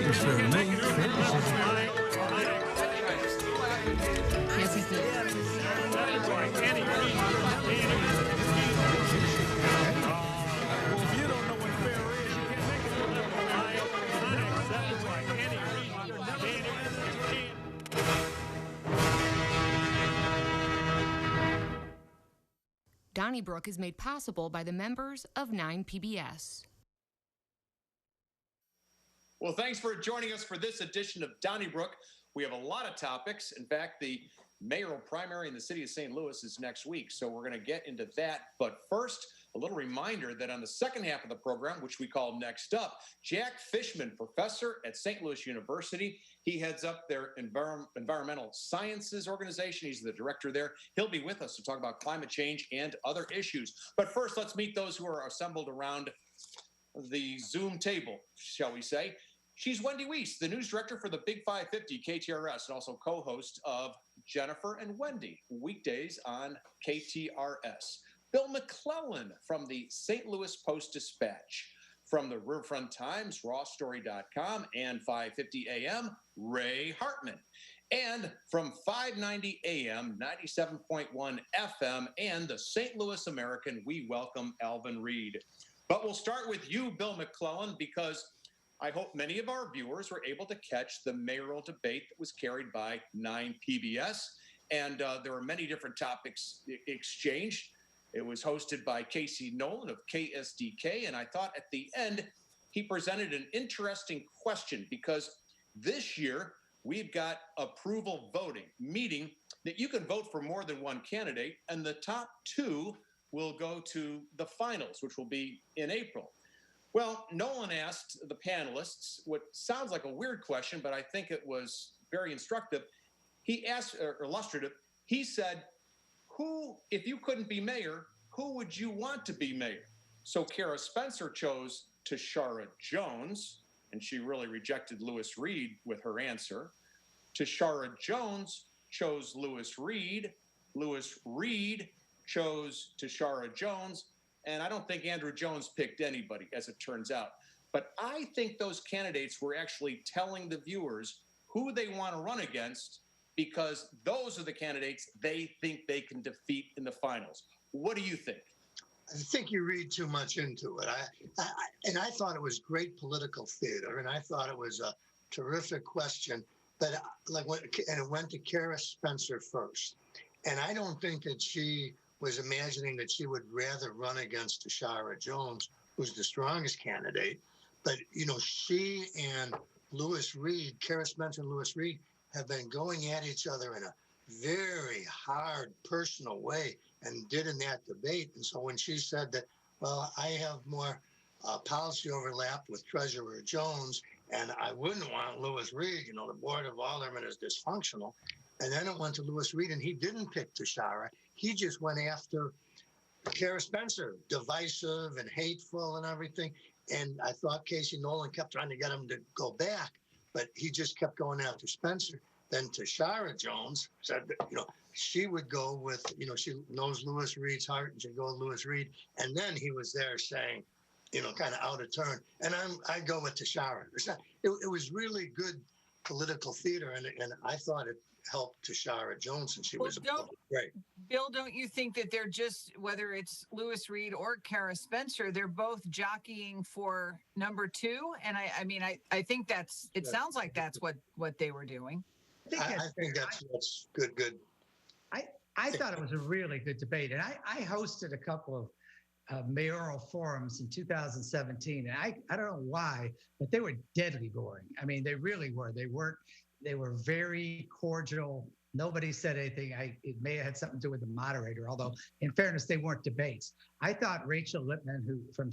Yes, he did. Donnybrook is made possible by the members of 9PBS. Well, thanks for joining us for this edition of Donnybrook. We have a lot of topics. In fact, the mayoral primary in the city of St. Louis is next week, so we're going to get into that. But first, a little reminder that on the second half of the program, which we call Next Up, Jack Fishman, professor at St. Louis University, he heads up their environmental sciences organization. He's the director there. He'll be with us to talk about climate change and other issues. But first, let's meet those who are assembled around the Zoom table, shall we say. She's Wendy Wiese, the news director for the Big 550 KTRS, and also co-host of Jennifer and Wendy, weekdays on KTRS. Bill McClellan from the St. Louis Post-Dispatch. From the Riverfront Times, rawstory.com, and 550 AM, Ray Hartmann. And from 590 AM, 97.1 FM, and the St. Louis American, we welcome Alvin Reid. But we'll start with you, Bill McClellan, because I hope many of our viewers were able to catch the mayoral debate that was carried by 9PBS. And there were many different topics exchanged. It was hosted by Casey Nolan of KSDK. And I thought at the end, he presented an interesting question because this year we've got approval voting, meaning that you can vote for more than one candidate, and the top two will go to the finals, which will be in April. Well, Nolan asked the panelists what sounds like a weird question, but I think it was very instructive. He asked, or illustrative, he said, who, if you couldn't be mayor, who would you want to be mayor? So Kara Spencer chose Tashara Jones, and she really rejected Lewis Reid with her answer. Tashara Jones chose Lewis Reid. Lewis Reid chose Tashara Jones. And I don't think Andrew Jones picked anybody, as it turns out. But I think those candidates were actually telling the viewers who they want to run against because those are the candidates they think they can defeat in the finals. What do you think? I think you read too much into it. I thought it was great political theater, and I thought it was a terrific question. But and it went to Kara Spencer first, and I don't think that she was imagining that she would rather run against Tashara Jones, who's the strongest candidate. But you know, she and Lewis Reid, Kara Spencer and Lewis Reid, have been going at each other in a very hard, personal way, and did in that debate. And so when she said that, well, I have more policy overlap with Treasurer Jones, and I wouldn't want Lewis Reid, you know, the Board of Aldermen is dysfunctional. And then it went to Lewis Reid, and he didn't pick Tashara. He just went after Kara Spencer, divisive and hateful and everything. And I thought Casey Nolan kept trying to get him to go back, but he just kept going after Spencer. Then Tashara Jones said that, you know, she would go with, you know, she knows Lewis Reid's heart and she'd go with Lewis Reid. And then he was there saying, you know, kind of out of turn. And I'd go with Tashara. It was really good political theater, and I thought it helped Tashara Jones, and she was great. Bill, don't you think that they're just, whether it's Lewis Reid or Kara Spencer, they're both jockeying for number two? And I think it sounds like that's what they were doing. I think that's good. I thought it was a really good debate, and I hosted a couple of mayoral forums in 2017, and I don't know why, but they were deadly boring. I mean, they really were. They were very cordial. Nobody said anything. It may have had something to do with the moderator, although in fairness, they weren't debates. I thought Rachel Lippman, who from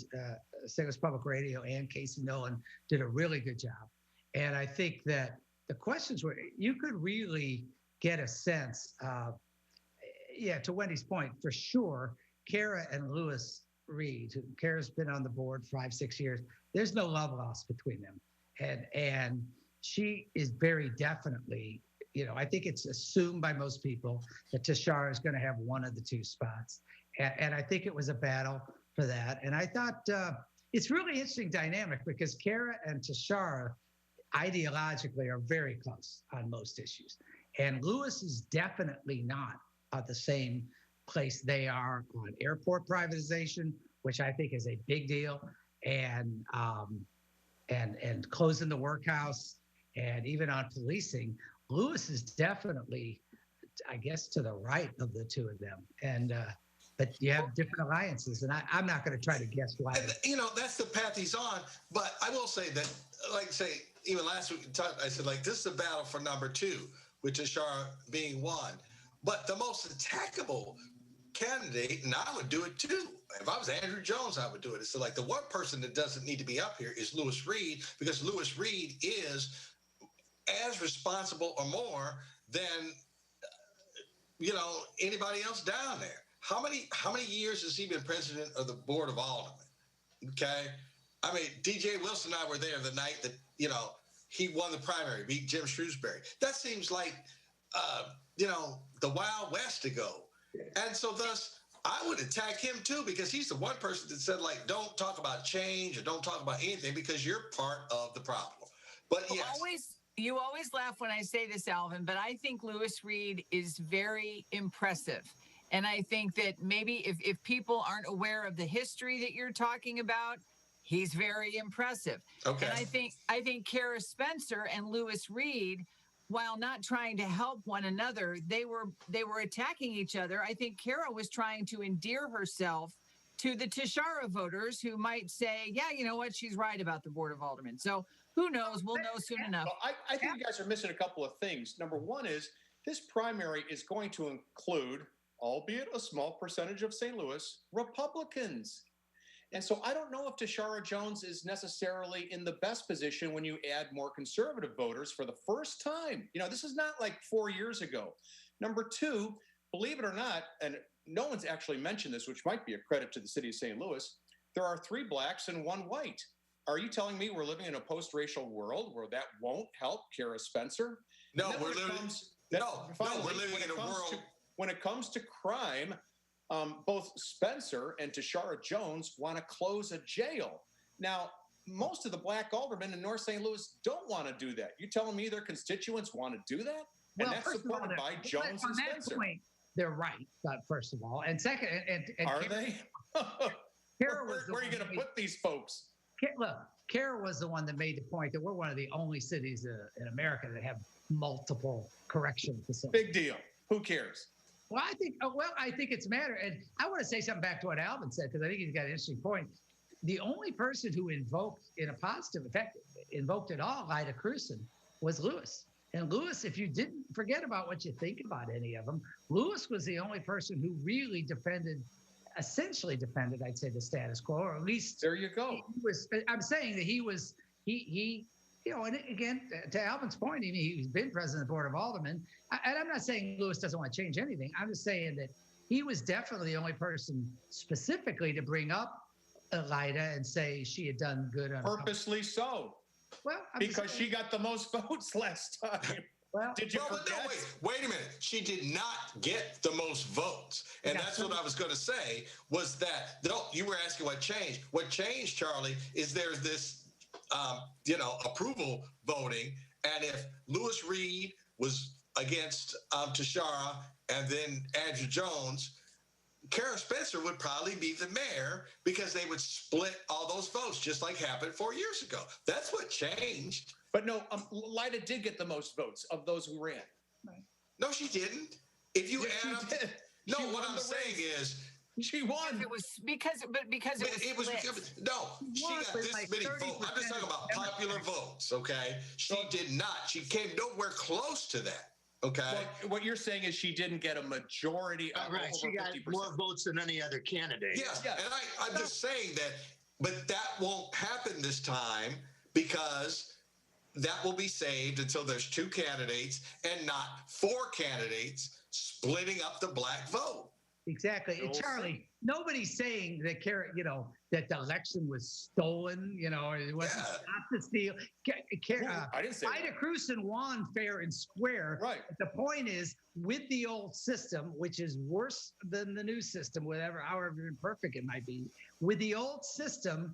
St. Louis Public Radio, and Casey Nolan did a really good job. And I think that the questions were, you could really get a sense of, to Wendy's point, for sure, Kara and Lewis Reid, Kara's been on the board 5-6 years, there's no love lost between them. And she is very definitely, you know, I think it's assumed by most people that Tashara is going to have one of the two spots. And I think it was a battle for that. And I thought it's really interesting dynamic because Kara and Tashara, ideologically are very close on most issues. And Lewis is definitely not at the same place they are on airport privatization, which I think is a big deal, and closing the workhouse, and even on policing. Lewis is definitely, I guess, to the right of the two of them. And but you have different alliances, and I'm not going to try to guess why. And, that's the path he's on. But I will say that, even last week, I said, this is a battle for number 2, with Tashara being one. But the most attackable candidate, and I would do it too. If I was Andrew Jones, I would do it. It's like the one person that doesn't need to be up here is Louis Reid, because Louis Reid is as responsible or more than anybody else down there. How many years has he been president of the Board of Aldermen? Okay, I mean, DJ Wilson and I were there the night that he won the primary, beat Jim Shrewsbury. That seems like the Wild West ago, and so thus I would attack him too, because he's the one person that said, don't talk about change or don't talk about anything because you're part of the problem. But yes. You always laugh when I say this, Alvin, but I think Louis Reid is very impressive. And I think that maybe if people aren't aware of the history that you're talking about, he's very impressive. Okay. And I think Kara Spencer and Louis Reid, while not trying to help one another, they were attacking each other. I think Kara was trying to endear herself to the Tashara voters who might say, yeah, you know what, she's right about the Board of Aldermen. So who knows? We'll know soon enough. Well, I think you guys are missing a couple of things. Number one is this primary is going to include, albeit a small percentage of St. Louis, Republicans. And so I don't know if Tashara Jones is necessarily in the best position when you add more conservative voters for the first time. This is not like 4 years ago. Number two, believe it or not, and no one's actually mentioned this, which might be a credit to the city of St. Louis, there are 3 blacks and 1 white. Are you telling me we're living in a post-racial world where that won't help Kara Spencer? No, we're living in a world. When it comes to crime, both Spencer and Tashara Jones want to close a jail. Now, most of the black aldermen in North St. Louis don't want to do that. You telling me their constituents want to do that? And that's supported by Jones and Spencer. Point, they're right, first of all. And second, and are they? Where are you going to put these folks? Look, Kara was the one that made the point that we're one of the only cities in America that have multiple correction facilities. Big deal. Who cares? Well, I think it's a matter. And I want to say something back to what Alvin said, because I think he's got an interesting point. The only person who invoked, in a positive effect, invoked at all, Ida Crewson, was Lewis. And Lewis, if you didn't forget about what you think about any of them, Lewis was the only person who really essentially defended, I'd say, the status quo, or at least there you go. I'm saying that he and again, to Alvin's point, he's been president of the Board of Aldermen. And I'm not saying Lewis doesn't want to change anything. I'm just saying that he was definitely the only person specifically to bring up Elida and say she had done good on purposely so. Well, because she got the most votes last time. Well, did you forget? No, wait a minute. She did not get the most votes. And that's what I was going to say, was that, you were asking what changed. What changed, Charlie, is there's this, approval voting. And if Louis Reid was against Tashara and then Andrew Jones, Kara Spencer would probably be the mayor, because they would split all those votes, just like happened 4 years ago. That's what changed. But no, Lida did get the most votes of those who ran. Right. No, she didn't. If you add up, no, what I'm saying is she won. It was because it was no, she got this many votes. I'm just talking about popular votes. Okay, she did not. She came nowhere close to that. Okay. Well, what you're saying is she didn't get a majority of right. over She got 50%. more votes than any other candidate. Yes. And I'm just saying that, but that won't happen this time, because that will be saved until there's 2 candidates and not 4 candidates splitting up the black vote. Exactly. And Charlie, nobody's saying that that the election was stolen, it wasn't not to steal. I didn't say Ida Crewson won fair and square. Right. But the point is, with the old system, which is worse than the new system, however imperfect it might be, with the old system,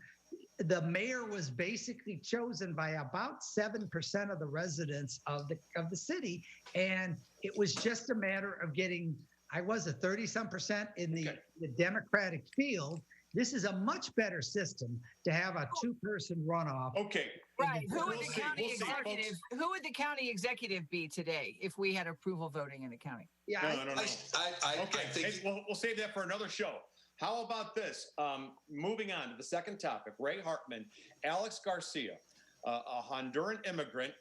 the mayor was basically chosen by about 7% of the residents of the city, and it was just a matter of getting. I was a 30-some% in the Democratic field. This is a much better system to have a two-person runoff. Okay. Right. Who would We'll the see. county We'll see, executive? folks. Who would the county executive be today if we had approval voting in the county? Yeah, No, I don't know. I Okay, think hey, we'll save that for another show. How about this? Moving on to the second topic, Ray Hartmann, Alex Garcia, a Honduran immigrant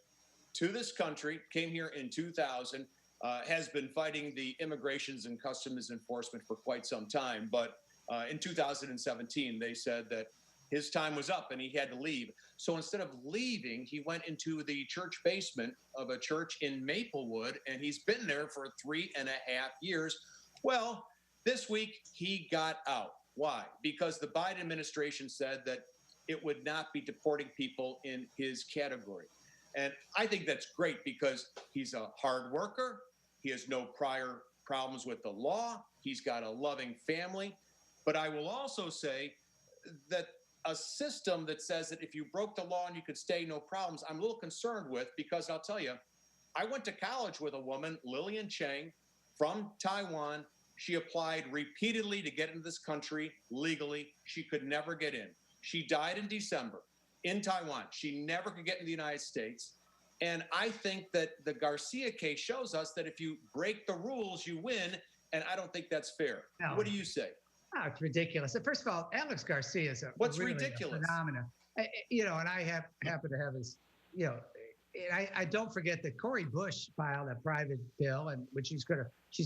to this country, came here in 2000, has been fighting the Immigrations and Customs Enforcement for quite some time. But in 2017, they said that his time was up and he had to leave. So instead of leaving, he went into the church basement of a church in Maplewood, and he's been there for 3.5 years. Well, this week, he got out. Why? Because the Biden administration said that it would not be deporting people in his category. And I think that's great because he's a hard worker. He has no prior problems with the law. He's got a loving family. But I will also say that a system that says that if you broke the law and you could stay, no problems, I'm a little concerned with, because I'll tell you, I went to college with a woman, Lillian Chang, from Taiwan. She applied repeatedly to get into this country legally. She could never get in. She died in December in Taiwan. She never could get into the United States. And I think that the Garcia case shows us that if you break the rules, you win. And I don't think that's fair. No. What do you say? Oh, it's ridiculous. First of all, Alex Garcia is What's really ridiculous? a phenomenon. And I happen to have his, and I don't forget that Cori Bush filed a private bill, and which she's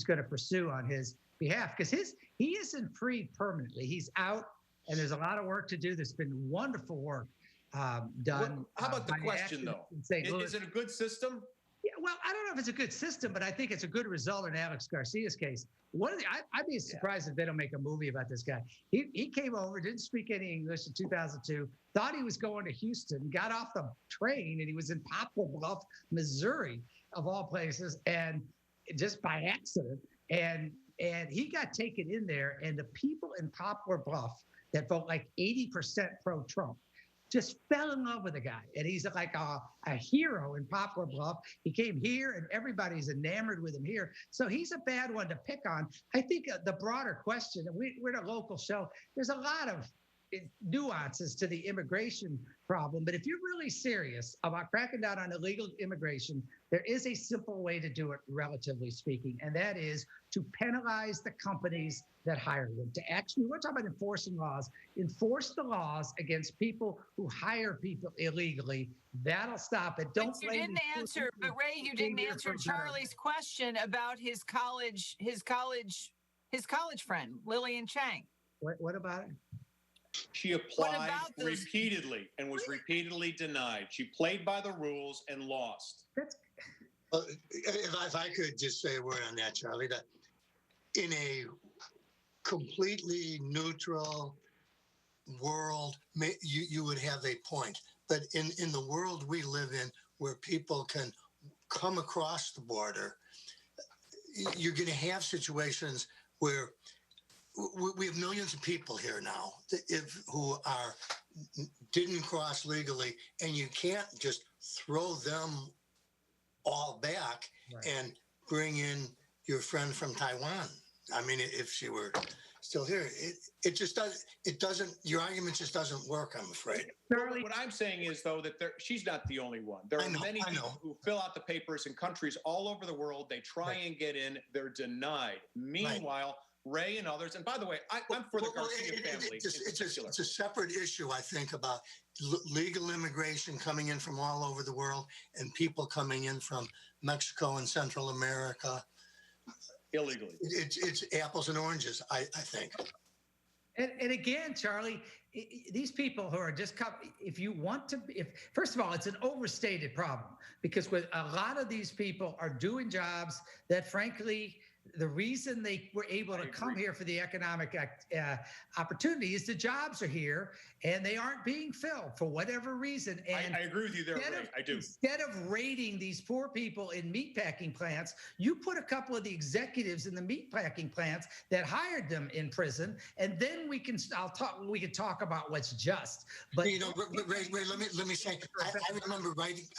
gonna pursue on his behalf, because he isn't free permanently. He's out, and there's a lot of work to do. There's been wonderful work done. How about the question though? Is it a good system? Yeah, well, I don't know if it's a good system, but I think it's a good result in Alex Garcia's case. I'd be surprised if they don't make a movie about this guy. He came over, didn't speak any English in 2002, thought he was going to Houston, got off the train, and he was in Poplar Bluff, Missouri, of all places, and just by accident. And he got taken in there, and the people in Poplar Bluff that vote like 80% pro-Trump just fell in love with the guy. And he's like a hero in Poplar Bluff. He came here and everybody's enamored with him here. So he's a bad one to pick on. I think the broader question, and we're at a local show, there's a lot of nuances to the immigration problem. But if you're really serious about cracking down on illegal immigration, there is a simple way to do it, relatively speaking, and that is to penalize the companies that hire them. To actually, we're talking about enforcing laws, enforce the laws against people who hire people illegally. That'll stop it. Don't. But you didn't answer, but Ray, you didn't answer Charlie's question about his college friend, Lillian Chang. What about it? She applied repeatedly and was repeatedly denied. She played by the rules and lost. Well, if I could just say a word on that, Charlie, that in a completely neutral world, you would have a point. But in the world we live in, where people can come across the border, you're going to have situations where we have millions of people here now who didn't cross legally, and you can't just throw them all back and bring in your friend from Taiwan. I mean, if she were still here, it doesn't. Your argument just doesn't work, I'm afraid. What I'm saying is, though, that she's not the only one. There are many people who fill out the papers in countries all over the world. They try and get in. They're denied. Meanwhile, Ray and others, and by the way, I'm for the Garcia family. It's a separate issue, I think, about legal immigration coming in from all over the world and people coming in from Mexico and Central America illegally. It's apples and oranges, I think. And again, Charlie, these people who are just first of all, it's an overstated problem, because with a lot of these people are doing jobs that, frankly, The reason they were able to come here for the economic opportunity is the jobs are here and they aren't being filled for whatever reason. And I agree with you there, Ray. I do. Instead of raiding these poor people in meatpacking plants, you put a couple of the executives in the meatpacking plants that hired them in prison, and then we can talk about what's just. But Ray, let me say,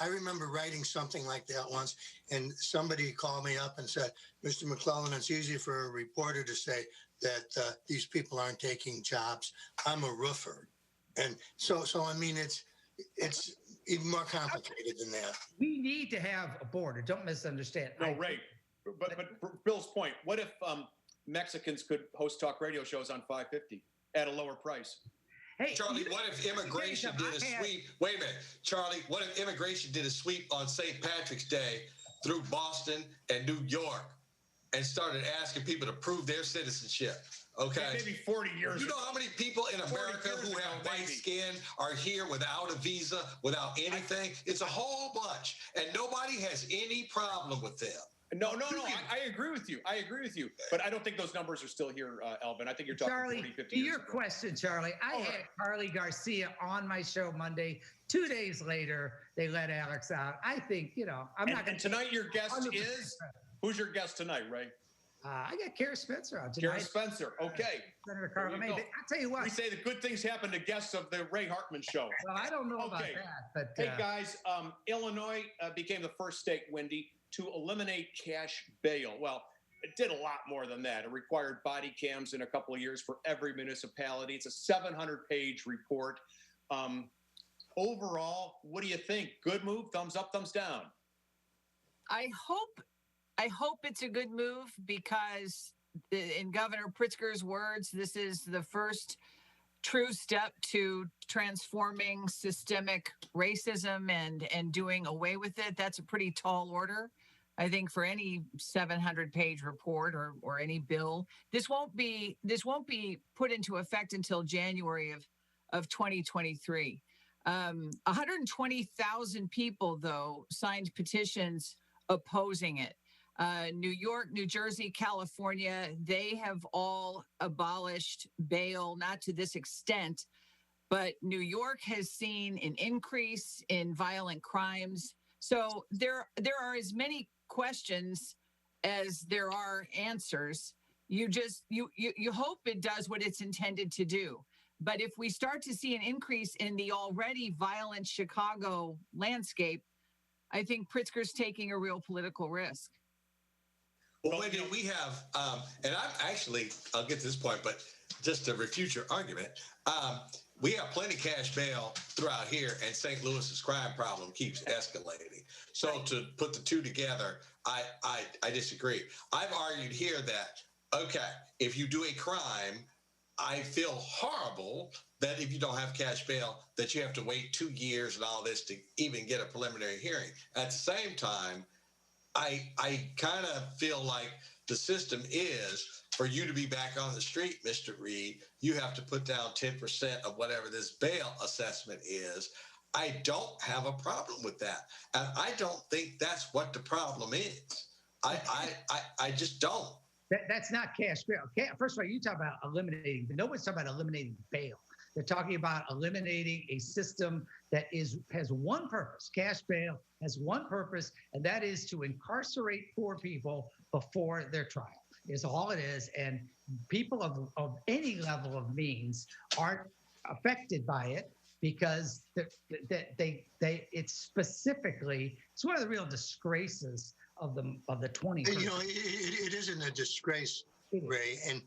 I remember writing something like that once, and somebody called me up and said, Mr. McClellan, it's easy for a reporter to say that these people aren't taking jobs. I'm a roofer. And so I mean, it's even more complicated than that. We need to have a border. Don't misunderstand. No, Ray, but Bill's point, what if Mexicans could host talk radio shows on 550 at a lower price? Hey, Charlie, what if immigration did a sweep? Wait a minute, Charlie, what if immigration did a sweep on St. Patrick's Day through Boston and New York and started asking people to prove their citizenship? Okay. Maybe 40 years You know how many people in America who have white skin are here without a visa, without anything? It's a whole bunch, and nobody has any problem with them. No. I agree with you. But I don't think those numbers are still here, Alvin. I think you're talking Charlie, 40, 50 to years your ago. question, Charlie, I had Harley Garcia on my show Monday. 2 days later, they let Alex out. I think, I'm not going to. And tonight your guest is? Who's your guest tonight, Ray? I got Kara Spencer on tonight. Kara Spencer. Okay. Senator Carla May. I'll tell you what. We say that good things happen to guests of the Ray Hartmann show. Well, I don't know about that. But hey, guys, Illinois became the first state, Wendy, to eliminate cash bail. Well, it did a lot more than that. It required body cams in a couple of years for every municipality. It's a 700-page report. Overall, what do you think? Good move? Thumbs up, thumbs down? I hope it's a good move because, in Governor Pritzker's words, this is the first true step to transforming systemic racism and doing away with it. That's a pretty tall order, I think, for any 700-page report or any bill. This won't be put into effect until January of 2023. 120,000 people, though, signed petitions opposing it. New York, New Jersey, California, they have all abolished bail, not to this extent, but New York has seen an increase in violent crimes. So there are as many questions as there are answers. You hope it does what it's intended to do. But if we start to see an increase in the already violent Chicago landscape, I think Pritzker's taking a real political risk. Well, Wendy, we have, and I'll get to this point, but just to refute your argument, we have plenty of cash bail throughout here, and St. Louis's crime problem keeps escalating. So to put the two together, I disagree. I've argued here that, okay, if you do a crime, I feel horrible that if you don't have cash bail, that you have to wait 2 years and all this to even get a preliminary hearing. At the same time, I kind of feel like the system is for you to be back on the street, Mr. Reid, you have to put down 10% of whatever this bail assessment is. I don't have a problem with that. And I don't think that's what the problem is. I just don't. That's not cash bail. First of all, you talk about eliminating, but nobody's talking about eliminating bail. They're talking about eliminating a system that has one purpose. Cash bail has one purpose, and that is to incarcerate poor people before their trial. Is all it is. And people of any level of means aren't affected by it because it's one of the real disgraces of the 20th. It isn't a disgrace, Ray. And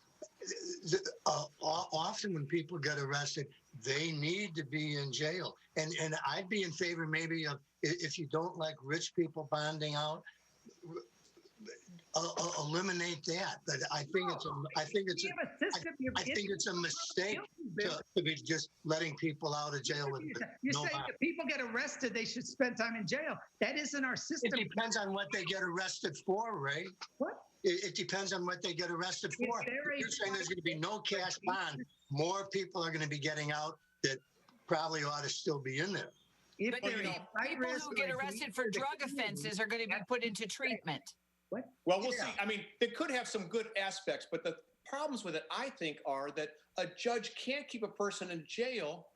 often when people get arrested, they need to be in jail. And I'd be in favor maybe of, if you don't like rich people bonding out, eliminate that. But I think it's a mistake to be just letting people out of jail with You're saying if people get arrested, they should spend time in jail. That isn't our system. It depends on what they get arrested for, Ray. What? It depends on what they get arrested for. You're saying there's going to be no cash bond. More people are going to be getting out that probably ought to still be in there. But people who get arrested for drug offenses are going to be put into treatment. What? Well, we'll see. I mean, it could have some good aspects, but the problems with it, I think, are that a judge can't keep a person in jail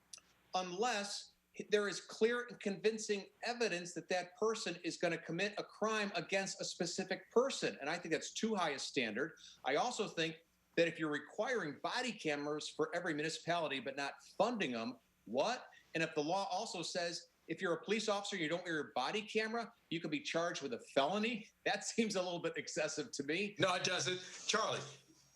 unless there is clear and convincing evidence that that person is going to commit a crime against a specific person. And I think that's too high a standard. I also think that if you're requiring body cameras for every municipality but not funding them, what? And if the law also says if you're a police officer and you don't wear your body camera, you could be charged with a felony, that seems a little bit excessive to me. No, it doesn't. Charlie,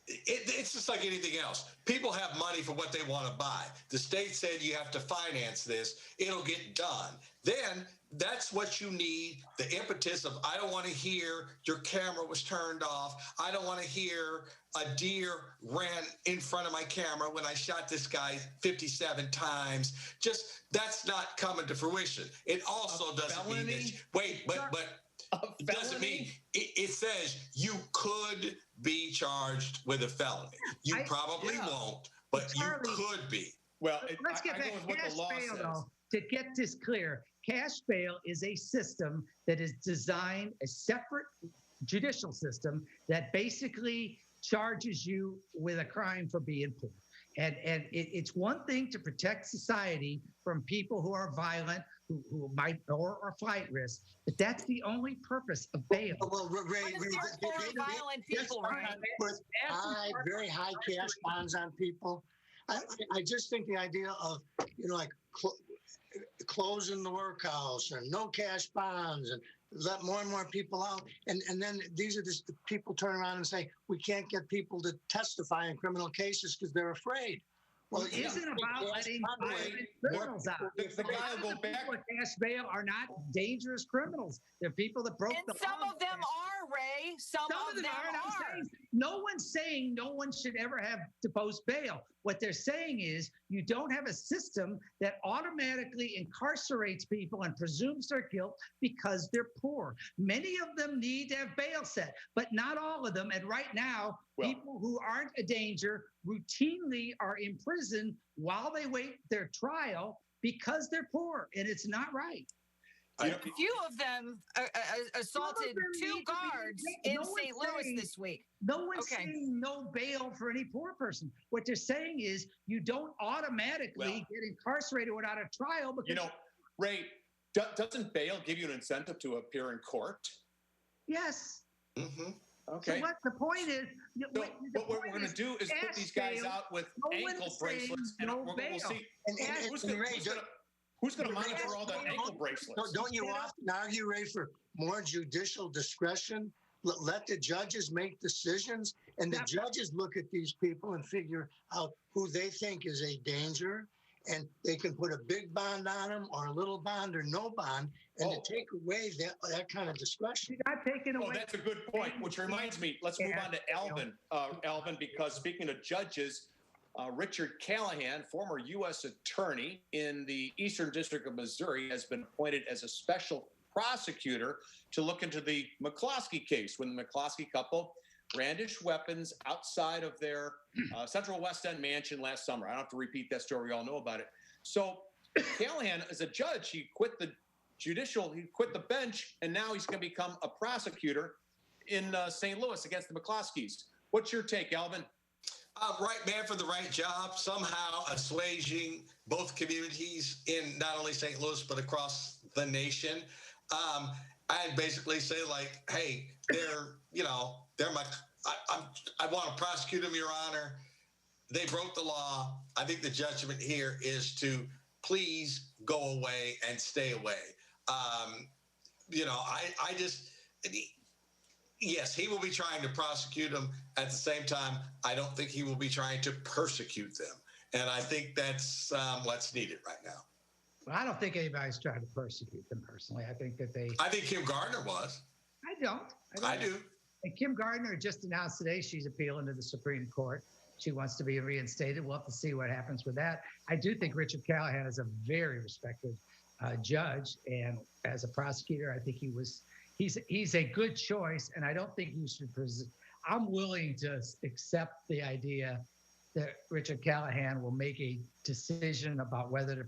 it's just like anything else. People have money for what they want to buy. The state said you have to finance this. It'll get done. Then that's what you need, the impetus of, I don't want to hear your camera was turned off. I don't want to hear a deer ran in front of my camera when I shot this guy 57 times. Just, that's not coming to fruition. It also doesn't mean that, it doesn't mean, it says you could be charged with a felony. You probably won't, but you could be. Well, let's get back to what the law says. Though, to get this clear, cash bail is a system that is designed, a separate judicial system that basically charges you with a crime for being poor. And it's one thing to protect society from people who are violent, who might or flight risk, but that's the only purpose of bail. Well, Ray, violent people, right? With very high cash bonds on people. I just think the idea of, like closing the workhouse and no cash bonds and let more and more people out. And then these are just the people turn around and say, we can't get people to testify in criminal cases because they're afraid. Well, it isn't about letting criminals out. The guy will go back. People with cash bail are not dangerous criminals. They're people that broke the law. Some of them are, Ray. Some of them are. No one's saying no one should ever have to post bail. What they're saying is you don't have a system that automatically incarcerates people and presumes their guilt because they're poor. Many of them need to have bail set, but not all of them. And right now, people who aren't a danger routinely are in prison while they wait their trial because they're poor, and it's not right. A few of them assaulted two guards in St. Louis this week. No one's saying no bail for any poor person. What they're saying is you don't automatically get incarcerated without a trial. Because Ray, doesn't bail give you an incentive to appear in court? Yes. Mm-hmm. Okay. So what the point is? What we're going to do is put these guys out with ankle bracelets, and we'll see who's going to monitor all the ankle bracelets. Don't you often argue, Ray, for more judicial discretion? Let the judges make decisions, and the judges look at these people and figure out who they think is a danger, and they can put a big bond on them or a little bond or no bond, and to take away that kind of discretion. That's a good point, which reminds me, let's move on to Alvin, because speaking of judges, Richard Callahan, former U.S. attorney in the Eastern District of Missouri, has been appointed as a special prosecutor to look into the McCloskey case when the McCloskey couple brandished weapons outside of their Central West End mansion last summer. I don't have to repeat that story. We all know about it. So Callahan, as a judge, he quit the bench, and now he's going to become a prosecutor in St. Louis against the McCloskeys. What's your take, Alvin? Right man for the right job, somehow assuaging both communities in not only St. Louis, but across the nation. And basically say, like, hey, I want to prosecute them, Your Honor. They broke the law. I think the judgment here is to please go away and stay away. Yes, he will be trying to prosecute them. At the same time, I don't think he will be trying to persecute them. And I think that's what's needed right now. Well, I don't think anybody's trying to persecute them personally. I think Kim Gardner was. I do. And Kim Gardner just announced today she's appealing to the Supreme Court. She wants to be reinstated. We'll have to see what happens with that. I do think Richard Callahan is a very respected judge, and as a prosecutor, I think he's a good choice. And I don't think you should. I'm willing to accept the idea that Richard Callahan will make a decision about whether to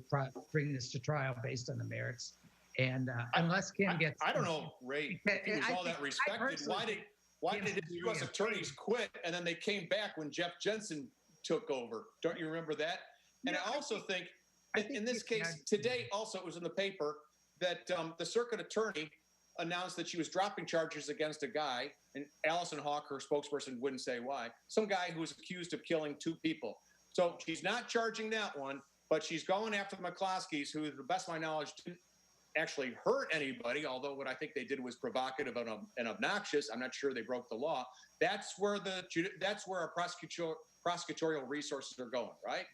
bring this to trial based on the merits. And unless Kim gets, I don't know, Ray, if he was all that respected. Why did his U.S. attorneys quit and then they came back when Jeff Jensen took over? Don't you remember that? And I also think in this case, today also it was in the paper that the circuit attorney announced that she was dropping charges against a guy, and Allison Hawk, her spokesperson, wouldn't say why, some guy who was accused of killing 2 people. So she's not charging that one, but she's going after the McCloskeys, who, to the best of my knowledge, didn't actually hurt anybody, although what I think they did was provocative and obnoxious. I'm not sure they broke the law. That's where our prosecutorial resources are going, right?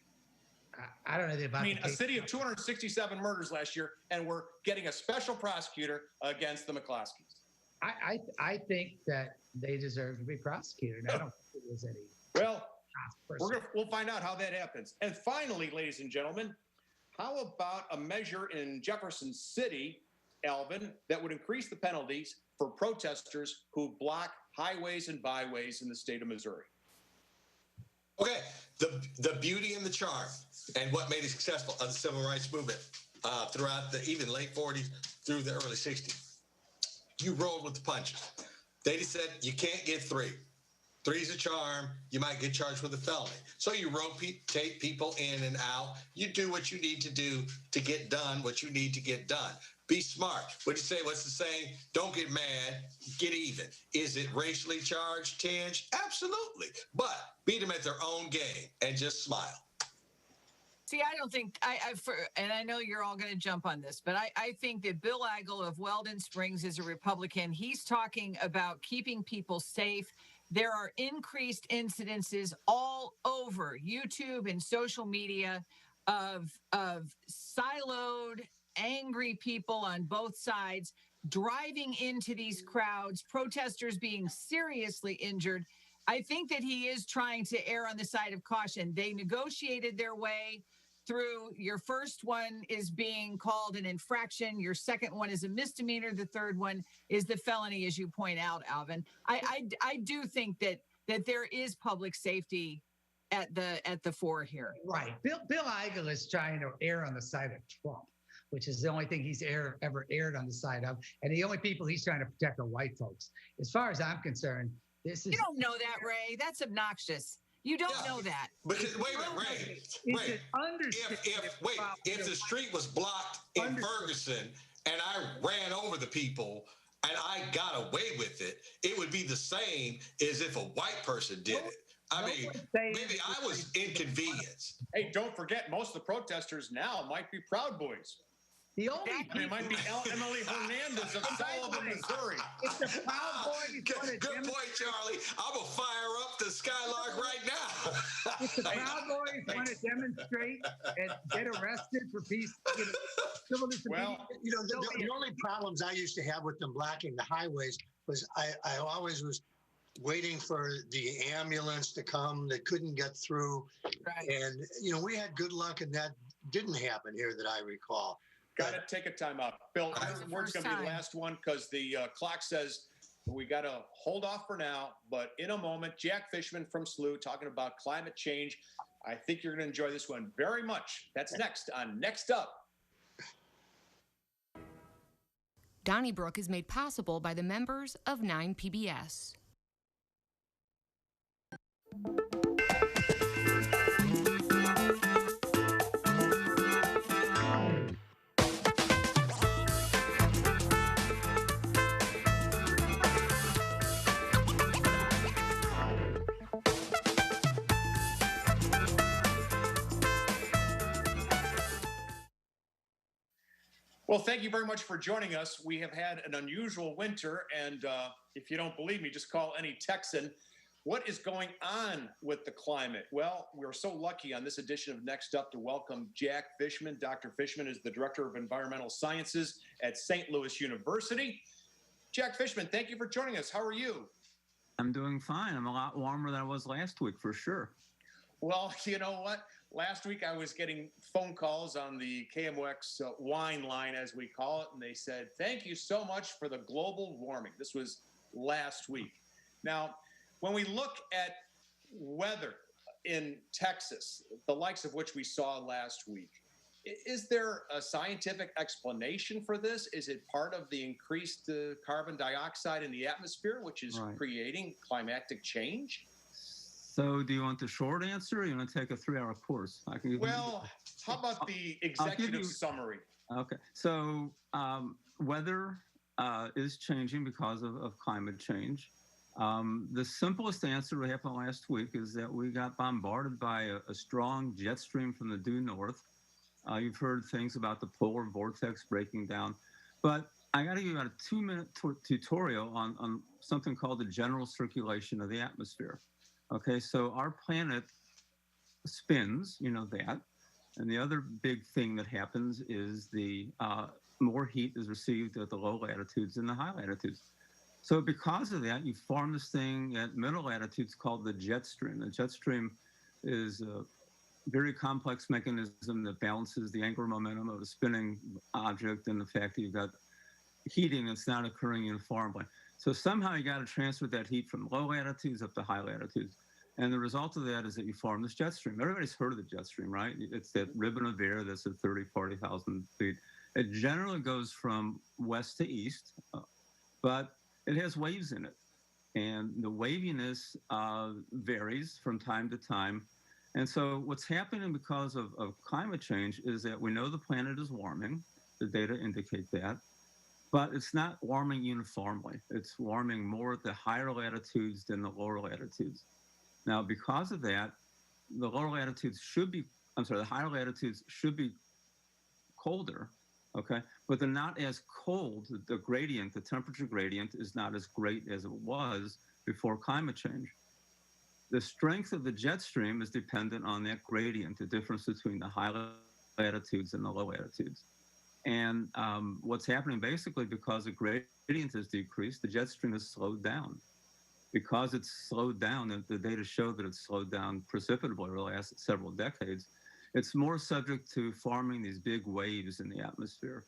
I don't know anything about. I mean, a city of 267 murders last year, and we're getting a special prosecutor against the McCloskeys. I think that they deserve to be prosecuted. I don't think there's any. Well, we'll find out how that happens. And finally, ladies and gentlemen, how about a measure in Jefferson City, Alvin, that would increase the penalties for protesters who block highways and byways in the state of Missouri? Okay, the beauty and the charm and what made it successful of the civil rights movement throughout the even late 40s through the early 60s. You rolled with the punches. They just said you can't get 3. 3's a charm. You might get charged with a felony. So you rotate people in and out. You do what you need to do to get done what you need to get done. Be smart. What'd you say? What's the saying? Don't get mad, get even. Is it racially charged, tinged? Absolutely. But beat them at their own game and just smile. See, I don't think and I know you're all going to jump on this, but I think that Bill Eigel of Weldon Springs is a Republican. He's talking about keeping people safe. There are increased incidences all over YouTube and social media of siloed, angry people on both sides driving into these crowds, protesters being seriously injured. I think that he is trying to err on the side of caution. They negotiated their way through. Your first one is being called an infraction. Your second one is a misdemeanor. The third one is the felony, as you point out, Alvin. I do think that there is public safety at the fore here. Right. Bill Eigel is trying to err on the side of Trump, which is the only thing he's ever erred on the side of. And the only people he's trying to protect are white folks. As far as I'm concerned, this is... You don't know that, Ray. That's obnoxious. You don't know that. But wait a minute, Ray. If the street was blocked in Ferguson and I ran over the people and I got away with it, it would be the same as if a white person did it. I mean, maybe I was inconvenienced. Hey, don't forget, most of the protesters now might be Proud Boys. The only it might be Emily Hernandez of Sullivan, Missouri. It's the Proud Boys. Good point, Charlie. I'm going to fire up the Skylark right now. If the Proud Boys want to demonstrate and get arrested for peace, civil disobedience. Well, the only problems I used to have with them blocking the highways was I always was waiting for the ambulance to come. They couldn't get through. Right. And, we had good luck, and that didn't happen here that I recall. Got to take a time out. Bill, we're going to be the last one because the clock says we got to hold off for now. But in a moment, Jack Fishman from SLU talking about climate change. I think you're going to enjoy this one very much. That's next on Next Up. Donnybrook is made possible by the members of 9PBS. Well, thank you very much for joining us. We have had an unusual winter, and if you don't believe me, just call any Texan. What is going on with the climate? Well, we're so lucky on this edition of Next Up to welcome Jack Fishman. Dr. Fishman is the Director of Environmental Sciences at St. Louis University. Jack Fishman, thank you for joining us. How are you? I'm doing fine. I'm a lot warmer than I was last week, for sure. Well, you know what? Last week I was getting phone calls on the KMOX wine line, as we call it, and they said, thank you so much for the global warming. This was last week. Now, when we look at weather in Texas, the likes of which we saw last week, Is there a scientific explanation for this? Is it part of the increased carbon dioxide in the atmosphere, which is creating climatic change? So do you want the short answer, or you want to take a 3-hour course? Well, how about the executive summary? Okay. So weather is changing because of climate change. The simplest answer we happened last week is that we got bombarded by a strong jet stream from the due north. You've heard things about the polar vortex breaking down, but I got to give you about a 2-minute tutorial on something called the general circulation of the atmosphere. Okay, so our planet spins, you know that, and the other big thing that happens is the more heat is received at the low latitudes than the high latitudes. So because of that, you form this thing at middle latitudes called the jet stream. The jet stream is very complex mechanism that balances the angular momentum of a spinning object and the fact that you've got heating that's not occurring uniformly. So somehow you got to transfer that heat from low latitudes up to high latitudes. And the result of that is that you form this jet stream. Everybody's heard of the jet stream, right? It's that ribbon of air that's at 30, 40,000 feet. It generally goes from west to east, but it has waves in it. And the waviness varies from time to time. And so what's happening because of climate change is that we know the planet is warming. The data indicate that. But it's not warming uniformly. It's warming more at the higher latitudes than the lower latitudes. Now, because of that, the lower latitudes the higher latitudes should be colder, okay? But they're not as cold. The gradient, the temperature gradient is not as great as it was before climate change. The strength of the jet stream is dependent on that gradient, the difference between the high latitudes and the low latitudes. And what's happening basically because the gradient has decreased, the jet stream has slowed down. Because it's slowed down, and the data show that it's slowed down precipitably over the last several decades, it's more subject to forming these big waves in the atmosphere.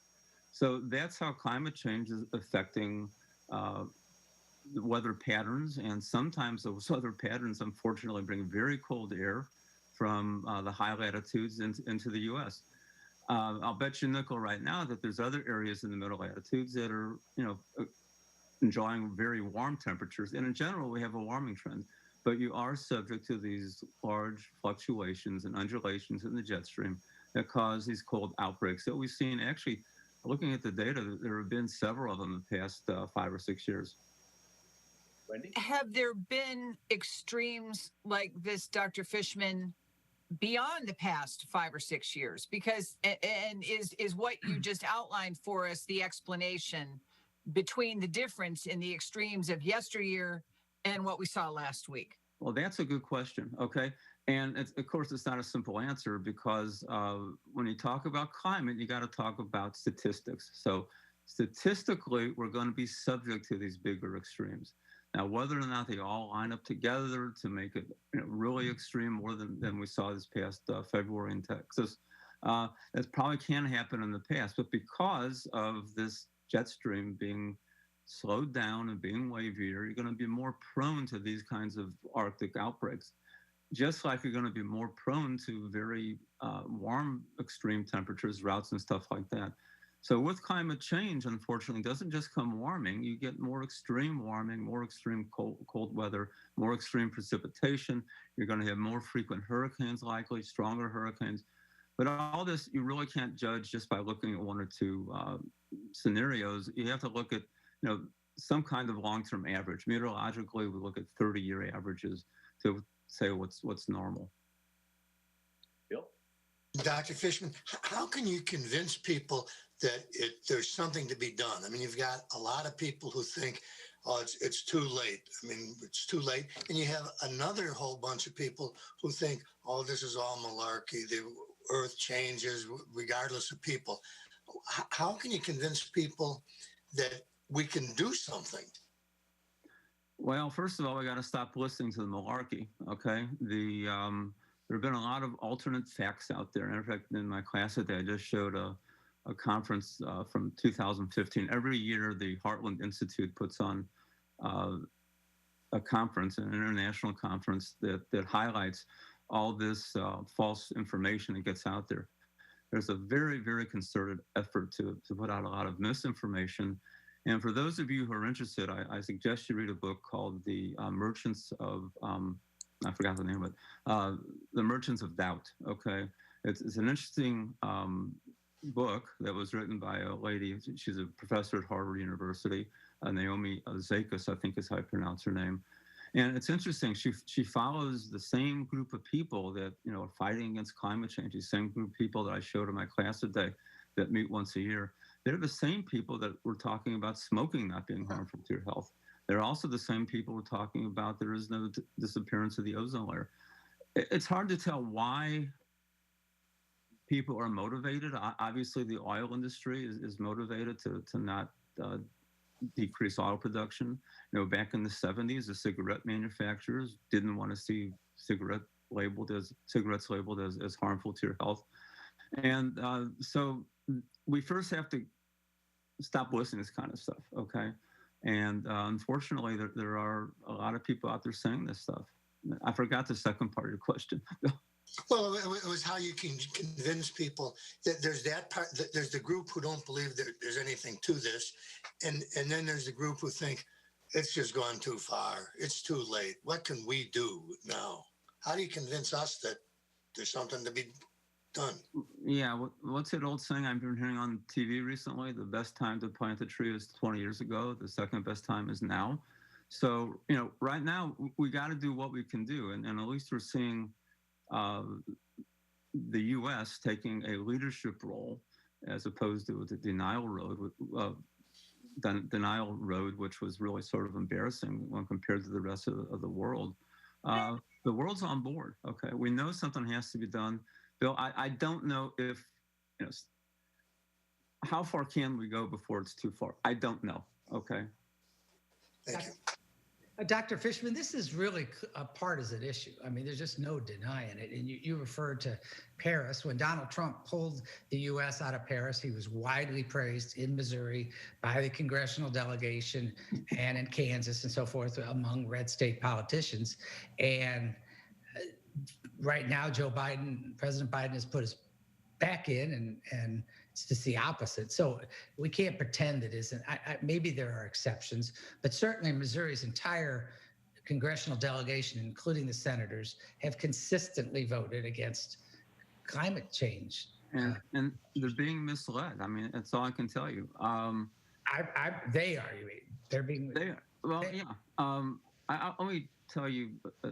So that's how climate change is affecting the weather patterns, and sometimes those weather patterns, unfortunately, bring very cold air from the high latitudes into the U.S. I'll bet you nickel right now that there's other areas in the middle latitudes that are, enjoying very warm temperatures. And in general, we have a warming trend, but you are subject to these large fluctuations and undulations in the jet stream that cause these cold outbreaks that we've seen. Actually, looking at the data, there have been several of them in the past 5 or 6 years. Wendy? Have there been extremes like this, Dr. Fishman, beyond the past 5 or 6 years? Because, and is what you just outlined for us the explanation between the difference in the extremes of yesteryear and what we saw last week? Well, that's a good question. Okay. And of course, it's not a simple answer because when you talk about climate, you got to talk about statistics. So statistically, we're going to be subject to these bigger extremes. Now, whether or not they all line up together to make it really extreme more than we saw this past February in Texas, that probably can happen in the past. But because of this jet stream being slowed down and being wavier, you're going to be more prone to these kinds of Arctic outbreaks, just like you're going to be more prone to very warm extreme temperatures, droughts, and stuff like that. So with climate change, unfortunately, it doesn't just come warming. You get more extreme warming, more extreme cold weather, more extreme precipitation. You're going to have more frequent hurricanes likely, stronger hurricanes. But all this, you really can't judge just by looking at 1 or 2 scenarios. You have to look at, some kind of long-term average. Meteorologically, we look at 30-year averages to say what's normal. Bill? Dr. Fishman, how can you convince people that there's something to be done? I mean, you've got a lot of people who think, oh, it's too late. I mean, it's too late. And you have another whole bunch of people who think, oh, this is all malarkey. The earth changes regardless of people. How can you convince people that we can do something? Well, first of all, we got to stop listening to the malarkey, okay? There have been a lot of alternate facts out there. In fact, in my class today, I just showed a conference from 2015. Every year, the Hartmann Institute puts on a conference, an international conference that highlights all this false information that gets out there. there's a very, very concerted effort to put out a lot of misinformation. And for those of you who are interested, I suggest you read a book called The Merchants of, I forgot the name of it, The Merchants of Doubt, okay? It's an interesting book that was written by a lady. She's a professor at Harvard University, Naomi Zakis, I think is how I pronounce her name. And it's interesting. She follows the same group of people that are fighting against climate change. The same group of people that I showed in my class today that meet once a year. They're the same people that were talking about smoking not being harmful to your health. They're also the same people who are talking about there is no disappearance of the ozone layer. It's hard to tell why people are motivated. Obviously, the oil industry is motivated to not decrease oil production. Back in the 70s, the cigarette manufacturers didn't want to see cigarettes labeled as harmful to your health. And so we first have to stop listening to this kind of stuff, okay? And unfortunately, there are a lot of people out there saying this stuff. I forgot the second part of your question. Well, it was how you can convince people that there's that part, that there's the group who don't believe that there's anything to this. And then there's the group who think it's just gone too far. It's too late. What can we do now? How do you convince us that there's something to be done? Yeah, what's that old saying I've been hearing on TV recently? The best time to plant a tree is 20 years ago. The second best time is now. So, right now we got to do what we can do. And at least we're seeing the U.S. taking a leadership role as opposed to the denial road, which was really sort of embarrassing when compared to the rest of the world. The world's on board. Okay, we know something has to be done. Bill, I don't know if how far can we go before it's too far? I don't know. Okay. Thank you. Dr. Fishman, this is really a partisan issue. I mean, there's just no denying it. And you referred to Paris. When Donald Trump pulled the U.S. out of Paris, he was widely praised in Missouri by the congressional delegation and in Kansas and so forth among red state politicians. And right now, President Biden has put his back in and it's just the opposite. So we can't pretend it isn't. Maybe there are exceptions, but certainly Missouri's entire congressional delegation, including the senators, have consistently voted against climate change. And they're being misled. I mean, that's all I can tell you. They are. You mean they're being? They are. Well, yeah. Let me tell you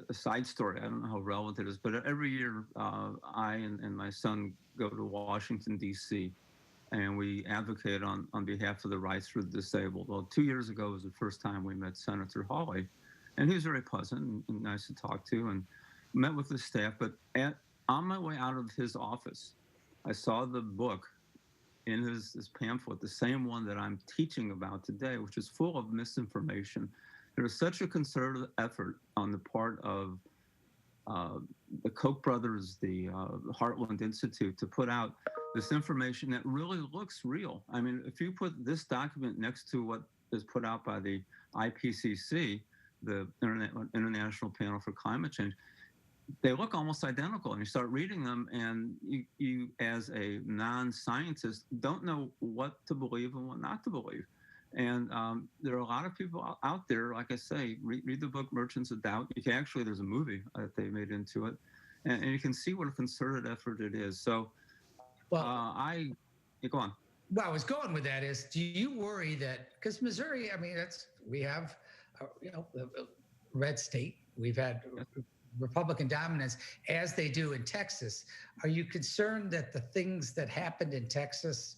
a side story. I don't know how relevant it is, but every year I and my son go to Washington, D.C., and we advocate on behalf of the rights for the disabled. Well, 2 years ago was the first time we met Senator Hawley, and he was very pleasant and nice to talk to, and met with the staff. But on my way out of his office, I saw the book in his pamphlet, the same one that I'm teaching about today, which is full of misinformation. There was such a concerted effort on the part of the Koch brothers, the Heartland Institute, to put out this information that really looks real. I mean, if you put this document next to what is put out by the IPCC, the International Panel for Climate Change, they look almost identical. And you start reading them, and you as a non-scientist, don't know what to believe and what not to believe. And there are a lot of people out there, like I say, read the book Merchants of Doubt. You can actually, there's a movie that they made into it, and you can see what a concerted effort it is. So, go on. Well, I was going with that is, do you worry that, because Missouri, I mean, we have, a red state. We've had Republican dominance, as they do in Texas. Are you concerned that the things that happened in Texas,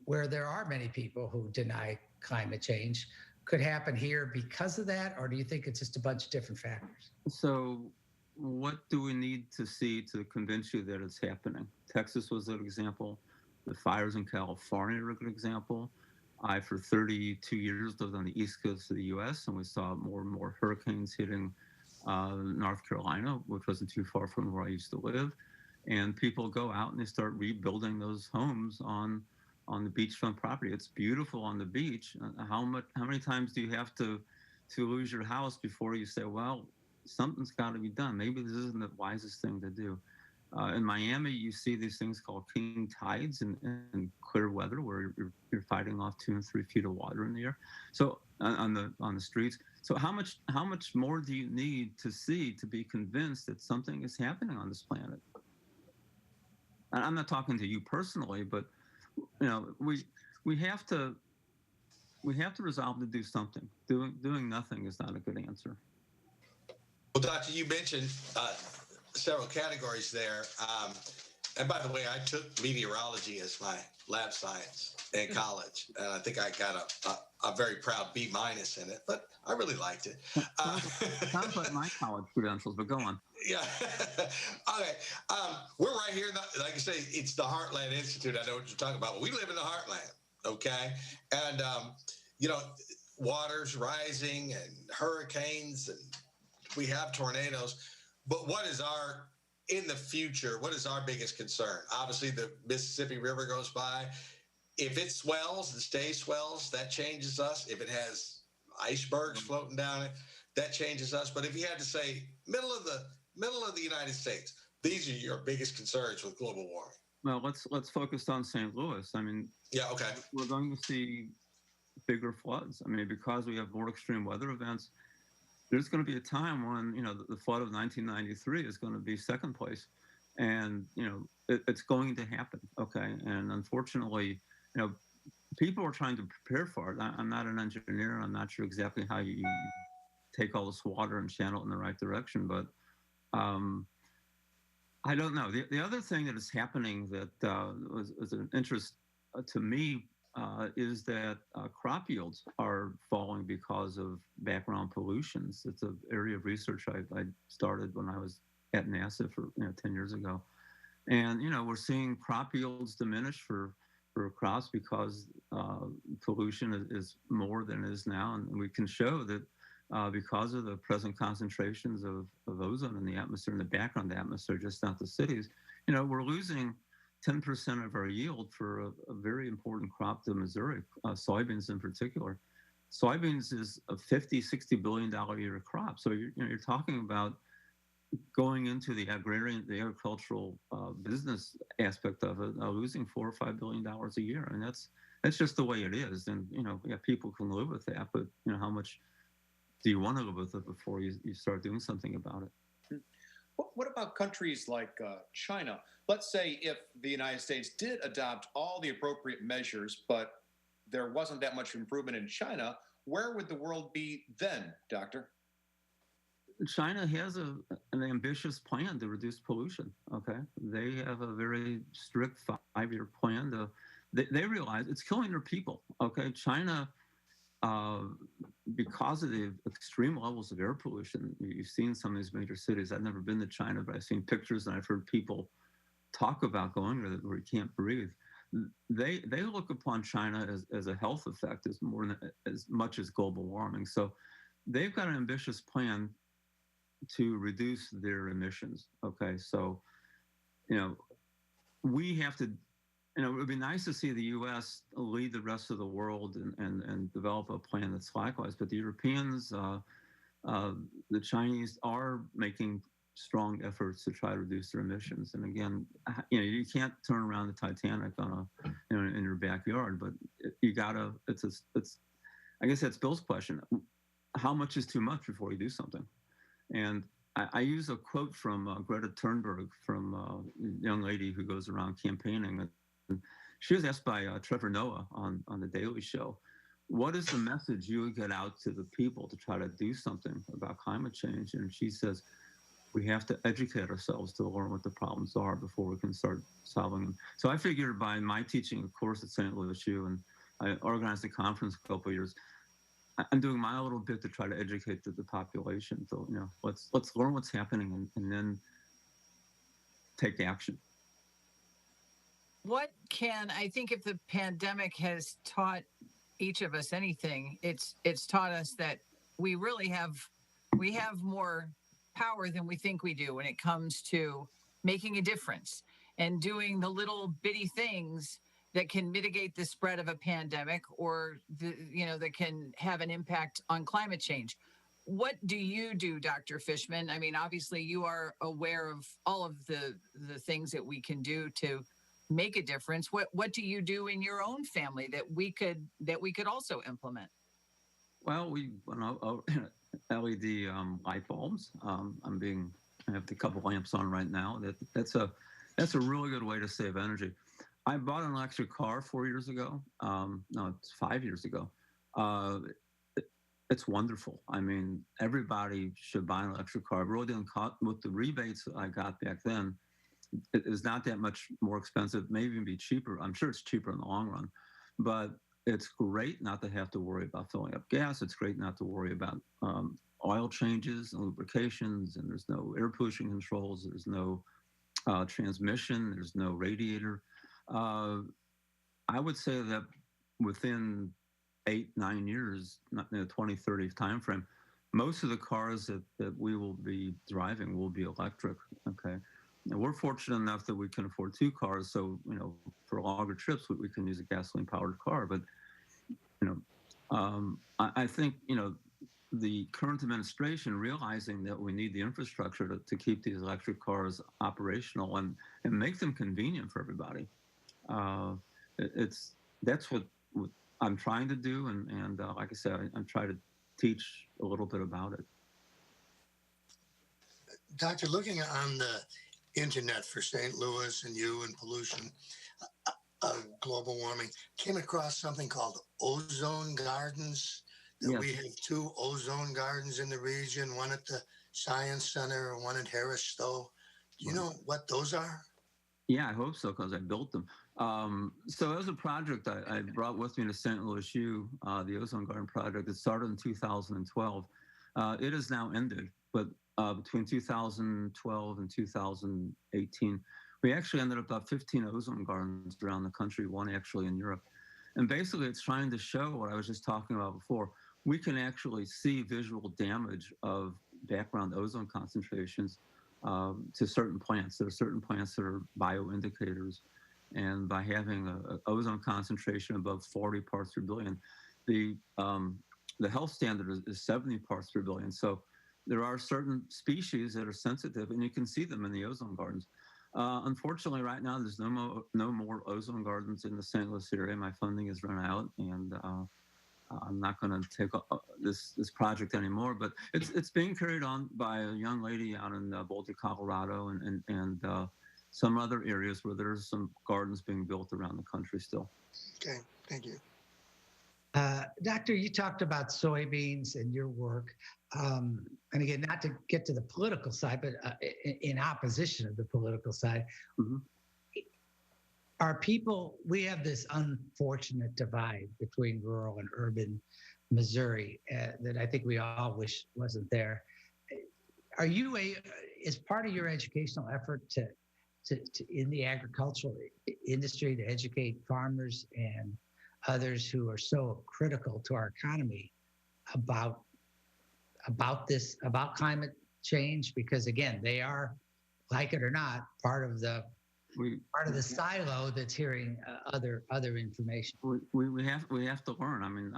where there are many people who deny climate change, could happen here because of that? Or do you think it's just a bunch of different factors? So what do we need to see to convince you that it's happening? Texas was an example. The fires in California are a good example. I, for 32 years, lived on the East Coast of the U.S., and we saw more and more hurricanes hitting North Carolina, which wasn't too far from where I used to live. And people go out and they start rebuilding those homes on the beachfront property. It's beautiful on the beach. How many times do you have to lose your house before you say, well, something's got to be done? Maybe this isn't the wisest thing to do. In Miami, you see these things called king tides and clear weather where you're fighting off 2 and 3 feet of water in the air. So on the streets. So how much more do you need to see to be convinced that something is happening on this planet? And I'm not talking to you personally, but we have to resolve to do something. Doing nothing is not a good answer. Well, Doctor, you mentioned several categories there. And by the way, I took meteorology as my lab science in college, and I think I got a very proud B- in it, but I really liked it. Sounds like my college credentials, but go on. Yeah. Okay. We're right here. Like I say, it's the Heartland Institute. I know what you're talking about. We live in the Heartland. Okay. And, water's rising and hurricanes, and we have tornadoes. But in the future, what is our biggest concern? Obviously, the Mississippi River goes by. If it swells and stays swells, that changes us. If it has icebergs floating down it, that changes us. But if you had to say middle of the United States, these are your biggest concerns with global warming. Well, let's focus on St. Louis. I mean, yeah, okay. We're going to see bigger floods. I mean, because we have more extreme weather events, there's going to be a time when, the flood of 1993 is going to be second place. And, it's going to happen. Okay. And unfortunately, people are trying to prepare for it. I'm not an engineer. I'm not sure exactly how you take all this water and channel it in the right direction. But I don't know. The other thing that is happening that was an interest to me is that crop yields are falling because of background pollutions. It's an area of research I started when I was at NASA for 10 years ago. And, we're seeing crop yields diminish for crops because pollution is more than it is now. And we can show that because of the present concentrations of ozone in the atmosphere, in the background atmosphere, just not the cities, we're losing 10% of our yield for a very important crop to Missouri, soybeans in particular. Soybeans is a $50-60 billion a year crop. So you're talking about going into the agricultural business aspect of it, losing $4 or $5 billion a year, and that's just the way it is. And people can live with that, but how much do you want to live with it before you start doing something about it? What about countries like China? Let's say if the United States did adopt all the appropriate measures, but there wasn't that much improvement in China, where would the world be then, Doctor? China has an ambitious plan to reduce pollution. Okay, they have a very strict 5-year plan. They realize it's killing their people. Okay, China, because of the extreme levels of air pollution, you've seen some of these major cities. I've never been to China, but I've seen pictures and I've heard people talk about going there where you can't breathe. They look upon China as a health effect as much as global warming. So they've got an ambitious plan to reduce their emissions. Okay, so we have to. It would be nice to see the U.S. lead the rest of the world and develop a plan that's likewise. But the Europeans, the Chinese are making strong efforts to try to reduce their emissions. And again, you can't turn around the Titanic on in your backyard, but you gotta. I guess that's Bill's question. How much is too much before you do something? And I use a quote from Greta Thunberg, from a young lady who goes around campaigning. And she was asked by Trevor Noah on The Daily Show, what is the message you would get out to the people to try to do something about climate change? And she says, we have to educate ourselves to learn what the problems are before we can start solving them. So I figured by my teaching a course at St. Louis U, and I organized a conference a couple of years, I'm doing my little bit to try to educate the population. So, let's learn what's happening and then take action. I think if the pandemic has taught each of us anything, it's taught us that we really have more power than we think we do when it comes to making a difference and doing the little bitty things that can mitigate the spread of a pandemic or that can have an impact on climate change. what do you do, Dr. Fishman? I mean, obviously you are aware of all of the things that we can do to make a difference. What do you do in your own family that we could also implement? Well, we LED light bulbs. I have a couple lamps on right now. That's a really good way to save energy. I bought an electric car 4 years ago. No, it's 5 years ago. It's wonderful. I mean, everybody should buy an electric car. It really didn't cost, with the rebates I got back then, it is not that much more expensive, maybe even be cheaper. I'm sure it's cheaper in the long run, but it's great not to have to worry about filling up gas. It's great not to worry about oil changes and lubrications, and there's no air pollution controls. There's no transmission. There's no radiator. I would say that within 8-9 years, not in the 2030 timeframe, most of the cars that we will be driving will be electric. Okay. And we're fortunate enough that we can afford 2 cars. So, for longer trips, we can use a gasoline powered car. But, I think, the current administration realizing that we need the infrastructure to keep these electric cars operational and make them convenient for everybody. That's what I'm trying to do. And like I said, I'm trying to teach a little bit about it. Doctor, looking on the internet for St. Louis and you and pollution, global warming, came across something called Ozone Gardens. Yes. We have 2 ozone gardens in the region, one at the Science Center and one at Harris Stowe. Do you know what those are? Yeah, I hope so, because I built them. So as a project I brought with me to St. Louis U, the Ozone Garden project. It started in 2012. It is now ended, but between 2012 and 2018, we actually ended up about 15 ozone gardens around the country, one actually in Europe. And basically it's trying to show what I was just talking about before. We can actually see visual damage of background ozone concentrations to certain plants. There are certain plants that are bioindicators. And by having an ozone concentration above 40 parts per billion, the health standard is 70 parts per billion. So there are certain species that are sensitive, and you can see them in the ozone gardens. Unfortunately, right now, there's no more ozone gardens in the St. Louis area. My funding has run out, and I'm not going to take this project anymore. But it's being carried on by a young lady out in Boulder, Colorado, and some other areas where there's some gardens being built around the country still. Okay, thank you. Doctor, you talked about soybeans and your work. And again, not to get to the political side, but in opposition of the political side, mm-hmm. We have this unfortunate divide between rural and urban Missouri that I think we all wish wasn't there. Are you is part of your educational effort to in the agricultural industry to educate farmers and others who are so critical to our economy about climate change? Because again, they are, like it or not, part of the silo that's hearing other information. We have to learn. I mean,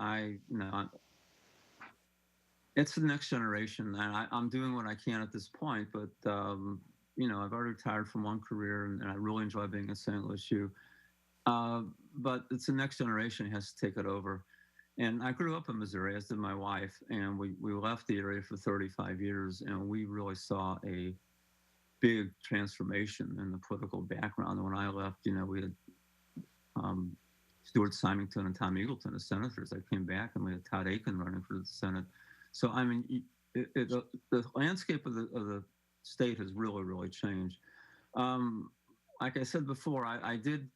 it's the next generation, and I'm doing what I can at this point. But I've already retired from one career, and I really enjoy being at St. Louis U. But it's the next generation has to take it over. And I grew up in Missouri, as did my wife, and we left the area for 35 years, and we really saw a big transformation in the political background. When I left, we had Stuart Symington and Tom Eagleton as senators. I came back, and we had Todd Aiken running for the Senate. So, I mean, the landscape of the state has really, really changed. Like I said before, I did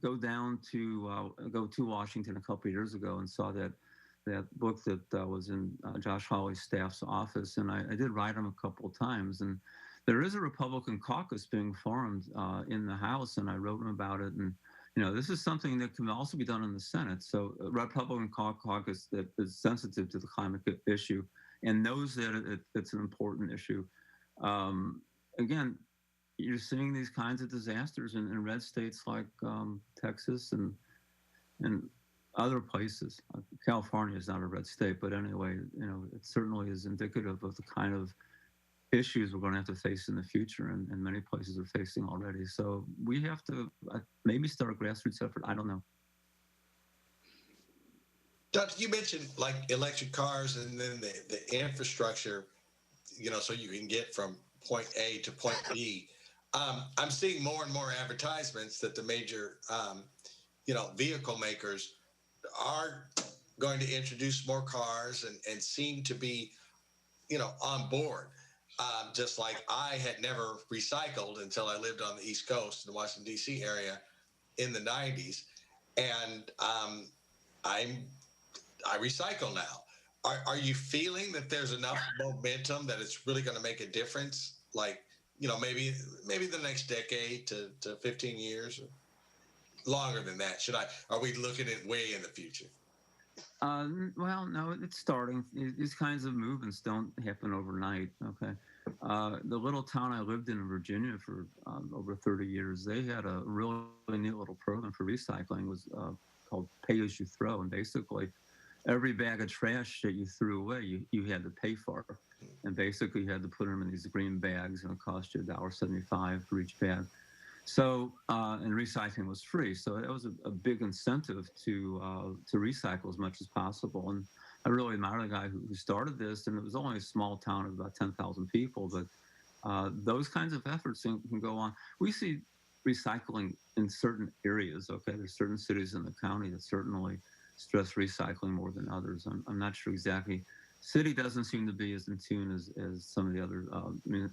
go to Washington a couple of years ago and saw that book that was in Josh Hawley's staff's office, and I did write him a couple of times. And there is a Republican caucus being formed in the House, and I wrote him about it. And this is something that can also be done in the Senate. So a Republican caucus that is sensitive to the climate issue and knows that it's an important issue. Again, you're seeing these kinds of disasters in red states like Texas and other places. California is not a red state, but anyway, it certainly is indicative of the kind of issues we're going to have to face in the future, and many places are facing already. So we have to maybe start a grassroots effort. I don't know. Doctor, you mentioned like electric cars and then the infrastructure, so you can get from point A to point B. I'm seeing more and more advertisements that the major, vehicle makers are going to introduce more cars and seem to be, on board. Just like I had never recycled until I lived on the East Coast in the Washington, D.C. area in the 90s. And I recycle now. Are you feeling that there's enough momentum that it's really going to make a difference? Like, maybe the next decade to 15 years or longer than that? Are we looking at way in the future? Well, no, it's starting. These kinds of movements don't happen overnight. Okay. The little town I lived in Virginia for over 30 years, they had a really neat little program for recycling. It was called Pay As You Throw. And basically, every bag of trash that you threw away, you had to pay for. And basically, you had to put them in these green bags, and it cost you $1.75 for each bag. So, and recycling was free. So that was a big incentive to recycle as much as possible. And I really admire the guy who started this. And it was only a small town of about 10,000 people, but those kinds of efforts can go on. We see recycling in certain areas. Okay, there's certain cities in the county that certainly stress recycling more than others. I'm not sure exactly. City doesn't seem to be as in tune as some of the other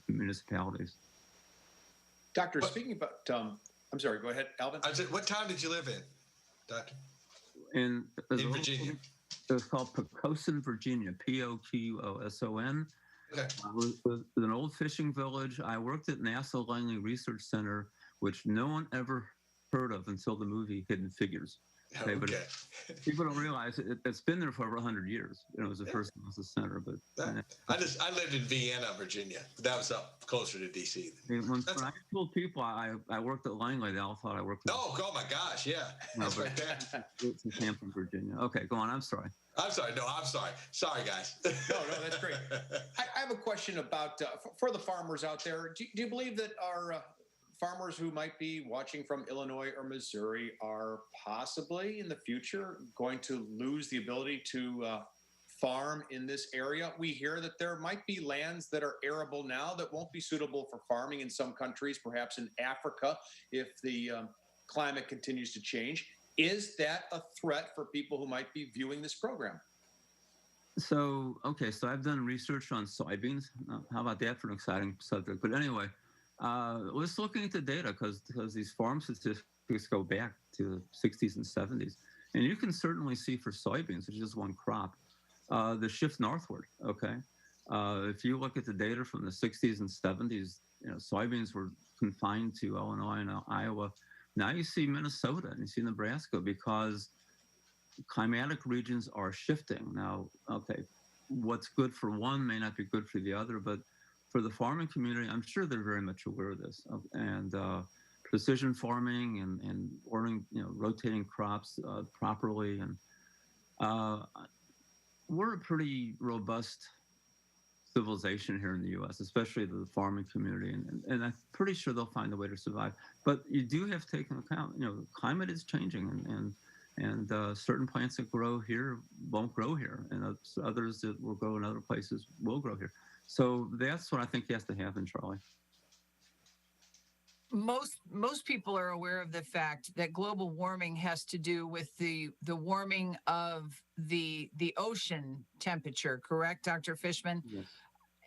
municipalities. Doctor, speaking about, I'm sorry, go ahead, Alvin. What town did you live in, Doctor? In Virginia. It was called Poquoson, Virginia, Poquoson. Okay. It was an old fishing village. I worked at NASA Langley Research Center, which no one ever heard of until the movie Hidden Figures. Okay. But people don't realize it's been there for over 100 years. It was the first NASA center. But I lived in Vienna, Virginia. That was up closer to DC. When I told people I worked at Langley, they all thought I worked at Oh my gosh, yeah. That's right there. It's in Hampton, Virginia. Okay, go on. I'm sorry. I'm sorry. No, I'm sorry. Sorry, guys. No, that's great. I have a question about, for the farmers out there, do you believe that our farmers who might be watching from Illinois or Missouri are possibly in the future going to lose the ability to farm in this area? We hear that there might be lands that are arable now that won't be suitable for farming in some countries, perhaps in Africa, if the climate continues to change. Is that a threat for people who might be viewing this program? So I've done research on soybeans. How about that for an exciting subject? But anyway, let's look into data because these farm statistics go back to the 60s and 70s. And you can certainly see for soybeans, which is just one crop, the shift northward, okay? If you look at the data from the 60s and 70s, soybeans were confined to Illinois and Iowa. Now you see Minnesota and you see Nebraska because climatic regions are shifting. Now, okay, what's good for one may not be good for the other, but for the farming community, I'm sure they're very much aware of this. And precision farming and ordering, rotating crops properly. And we're a pretty robust civilization here in the U.S., especially the farming community. And I'm pretty sure they'll find a way to survive. But you do have to take into account, the climate is changing and certain plants that grow here won't grow here. And others that will grow in other places will grow here. So that's what I think has to happen, Charlie. Most people are aware of the fact that global warming has to do with the warming of the ocean temperature, correct, Dr. Fishman? Yes.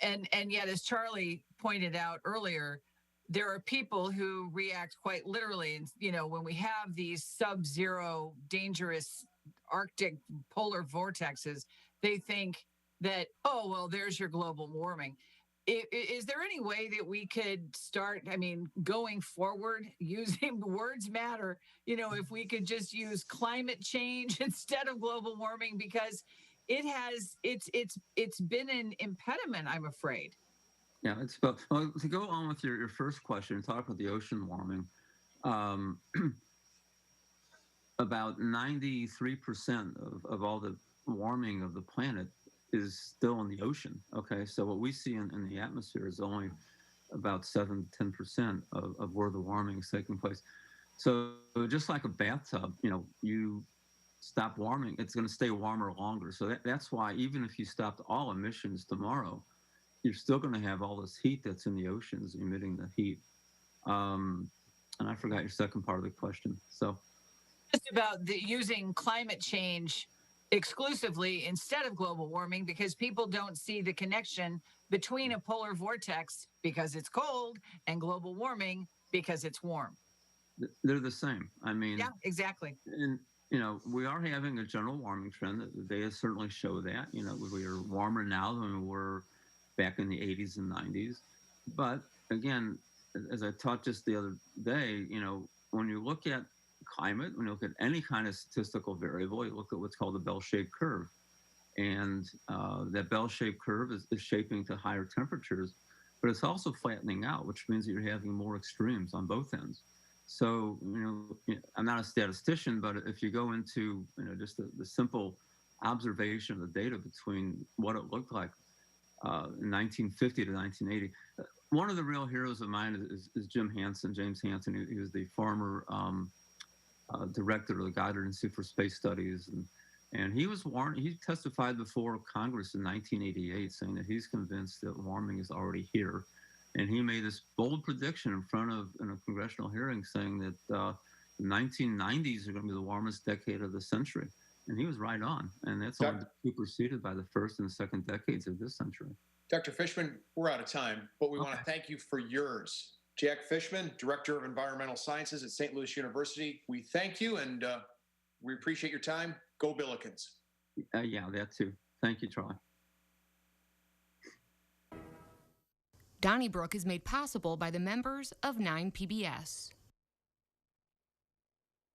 And yet, as Charlie pointed out earlier, there are people who react quite literally. And, when we have these sub-zero dangerous Arctic polar vortexes, they think that, oh, well, there's your global warming. Is there any way that we could start, going forward, using words matter, if we could just use climate change instead of global warming, because it's been an impediment, I'm afraid. Yeah, to go on with your first question, talk about the ocean warming. About 93% of all the warming of the planet is still in the ocean. Okay, so what we see in the atmosphere is only about 7 to 10% of where the warming is taking place. So just like a bathtub, you stop warming, it's going to stay warmer longer. So that's why even if you stopped all emissions tomorrow, you're still going to have all this heat that's in the oceans emitting the heat. And I forgot your second part of the question. So just about using climate change exclusively instead of global warming, because people don't see the connection between a polar vortex because it's cold and global warming because it's warm. They're the same. I mean, yeah, exactly. And we are having a general warming trend. The data certainly show that. We are warmer now than we were back in the 80s and 90s. But again, as I taught just the other day, when you look at climate, when you look at any kind of statistical variable, you look at what's called the bell-shaped curve. And that bell-shaped curve is shaping to higher temperatures, but it's also flattening out, which means that you're having more extremes on both ends. So, I'm not a statistician, but if you go into, just the simple observation of the data between what it looked like in 1950 to 1980, one of the real heroes of mine is James Hansen. He was the former director of the Goddard Institute for Space Studies. And he was warned, he testified before Congress in 1988 saying that he's convinced that warming is already here. And he made this bold prediction in a congressional hearing saying that the 1990s are going to be the warmest decade of the century. And he was right on. And that's only superseded by the first and second decades of this century. Dr. Fishman, we're out of time, but we want to thank you for yours. Jack Fishman, Director of Environmental Sciences at St. Louis University. We thank you, and we appreciate your time. Go Billikens. Yeah, that too. Thank you, Charlie. Donnybrook is made possible by the members of 9PBS.